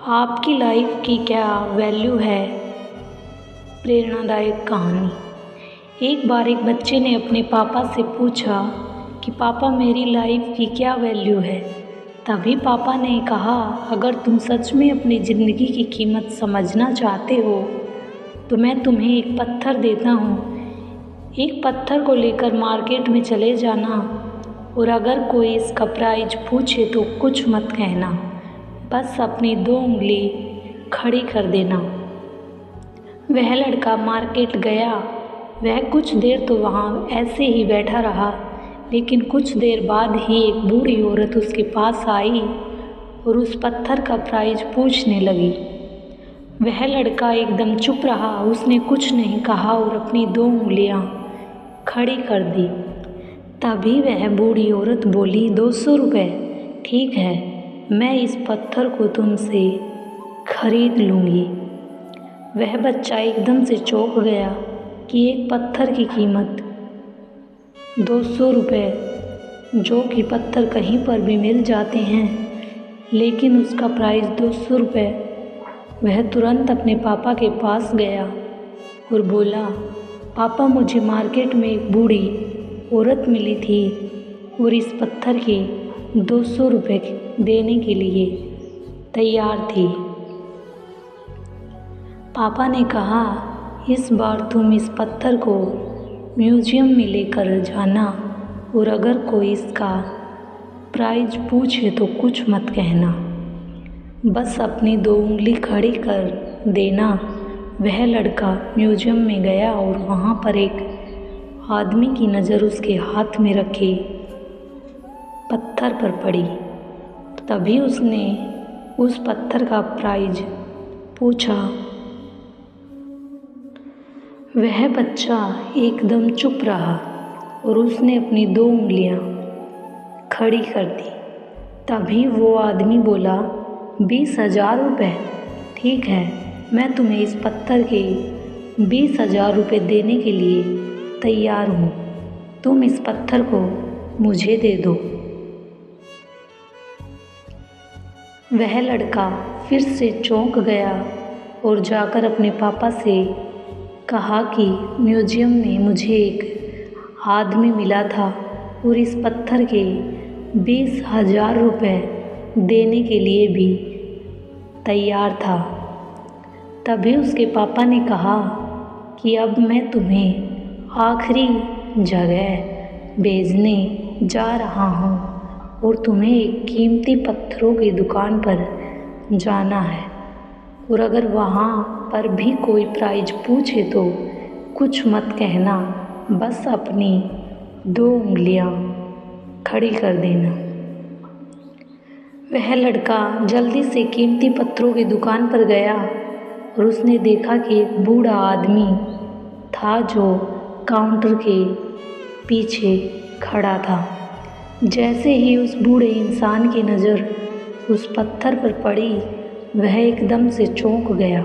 आपकी लाइफ की क्या वैल्यू है। प्रेरणादायक कहानी। एक बार एक बच्चे ने अपने पापा से पूछा कि पापा मेरी लाइफ की क्या वैल्यू है। तभी पापा ने कहा, अगर तुम सच में अपनी ज़िंदगी की कीमत समझना चाहते हो तो मैं तुम्हें एक पत्थर देता हूँ। एक पत्थर को लेकर मार्केट में चले जाना और अगर कोई इसका प्राइस पूछे तो कुछ मत कहना, बस अपनी 2 उंगली खड़ी कर देना। वह लड़का मार्केट गया। वह कुछ देर तो वहाँ ऐसे ही बैठा रहा, लेकिन कुछ देर बाद ही एक बूढ़ी औरत उसके पास आई और उस पत्थर का प्राइस पूछने लगी। वह लड़का एकदम चुप रहा। उसने कुछ नहीं कहा और अपनी 2 उंगलियां खड़ी कर दी। तभी वह बूढ़ी औरत बोली, 200 रुपये। ठीक है, मैं इस पत्थर को तुमसे खरीद लूँगी। वह बच्चा एकदम से चौंक गया कि एक पत्थर की कीमत 200 रुपये, जो कि पत्थर कहीं पर भी मिल जाते हैं, लेकिन उसका प्राइस 200 रुपये। वह तुरंत अपने पापा के पास गया और बोला, पापा मुझे मार्केट में एक बूढ़ी औरत मिली थी और इस पत्थर के 200 रुपये देने के लिए तैयार थी। पापा ने कहा, इस बार तुम इस पत्थर को म्यूजियम में लेकर जाना और अगर कोई इसका प्राइस पूछे तो कुछ मत कहना, बस अपनी 2 उंगली खड़ी कर देना। वह लड़का म्यूजियम में गया और वहाँ पर एक आदमी की नज़र उसके हाथ में रखे पत्थर पर पड़ी। तभी उसने उस पत्थर का प्राइस पूछा। वह बच्चा एकदम चुप रहा और उसने अपनी 2 उंगलियां खड़ी कर दी। तभी वो आदमी बोला, 20,000 रुपये। ठीक है, मैं तुम्हें इस पत्थर के 20,000 रुपये देने के लिए तैयार हूँ। तुम इस पत्थर को मुझे दे दो। वह लड़का फिर से चौंक गया और जाकर अपने पापा से कहा कि म्यूजियम में मुझे एक आदमी मिला था और इस पत्थर के 20,000 रुपये देने के लिए भी तैयार था। तभी उसके पापा ने कहा कि अब मैं तुम्हें आखिरी जगह भेजने जा रहा हूँ और तुम्हें एक कीमती पत्थरों की दुकान पर जाना है और अगर वहाँ पर भी कोई प्राइस पूछे तो कुछ मत कहना, बस अपनी 2 उंगलियां खड़ी कर देना। वह लड़का जल्दी से कीमती पत्थरों की दुकान पर गया और उसने देखा कि एक बूढ़ा आदमी था जो काउंटर के पीछे खड़ा था। जैसे ही उस बूढ़े इंसान की नज़र उस पत्थर पर पड़ी, वह एकदम से चौंक गया।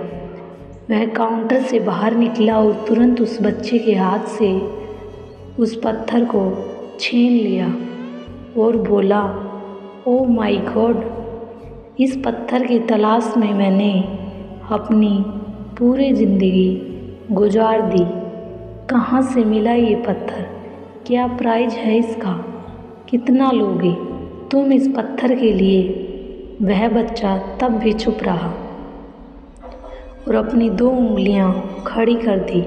वह काउंटर से बाहर निकला और तुरंत उस बच्चे के हाथ से उस पत्थर को छीन लिया और बोला, ओ माय गॉड, इस पत्थर की तलाश में मैंने अपनी पूरी ज़िंदगी गुजार दी। कहाँ से मिला ये पत्थर? क्या प्राइस है इसका? कितना लोगे तुम इस पत्थर के लिए? वह बच्चा तब भी चुप रहा और अपनी 2 उंगलियां खड़ी कर दी।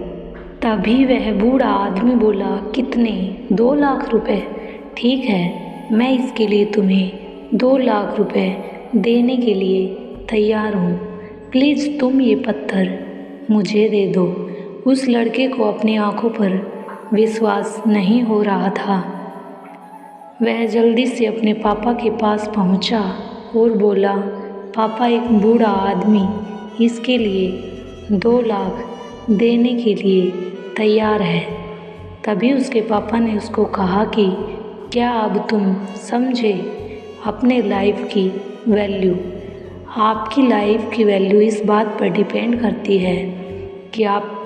तभी वह बूढ़ा आदमी बोला, कितने? 2 लाख रुपए। ठीक है, मैं इसके लिए तुम्हें 2 लाख रुपए देने के लिए तैयार हूँ। प्लीज़ तुम ये पत्थर मुझे दे दो। उस लड़के को अपनी आंखों पर विश्वास नहीं हो रहा था। वह जल्दी से अपने पापा के पास पहुँचा और बोला, पापा एक बूढ़ा आदमी इसके लिए 2 लाख देने के लिए तैयार है। तभी उसके पापा ने उसको कहा कि क्या अब तुम समझे अपने लाइफ की वैल्यू? आपकी लाइफ की वैल्यू इस बात पर डिपेंड करती है कि आप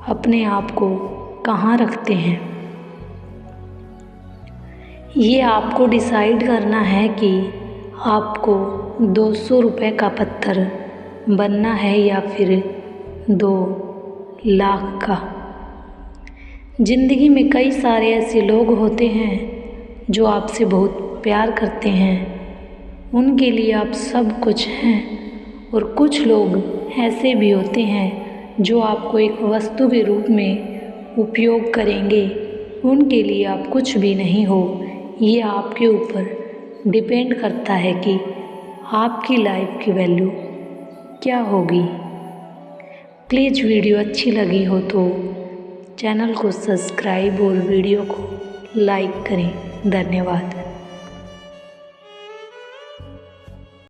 अपने आप को कहाँ रखते हैं। ये आपको डिसाइड करना है कि आपको 200 रुपये का पत्थर बनना है या फिर 2 लाख का। ज़िंदगी में कई सारे ऐसे लोग होते हैं जो आपसे बहुत प्यार करते हैं, उनके लिए आप सब कुछ हैं। और कुछ लोग ऐसे भी होते हैं जो आपको एक वस्तु के रूप में उपयोग करेंगे, उनके लिए आप कुछ भी नहीं हो। ये आपके ऊपर डिपेंड करता है कि आपकी लाइफ की वैल्यू क्या होगी। प्लीज़ वीडियो अच्छी लगी हो तो चैनल को सब्सक्राइब और वीडियो को लाइक करें। धन्यवाद।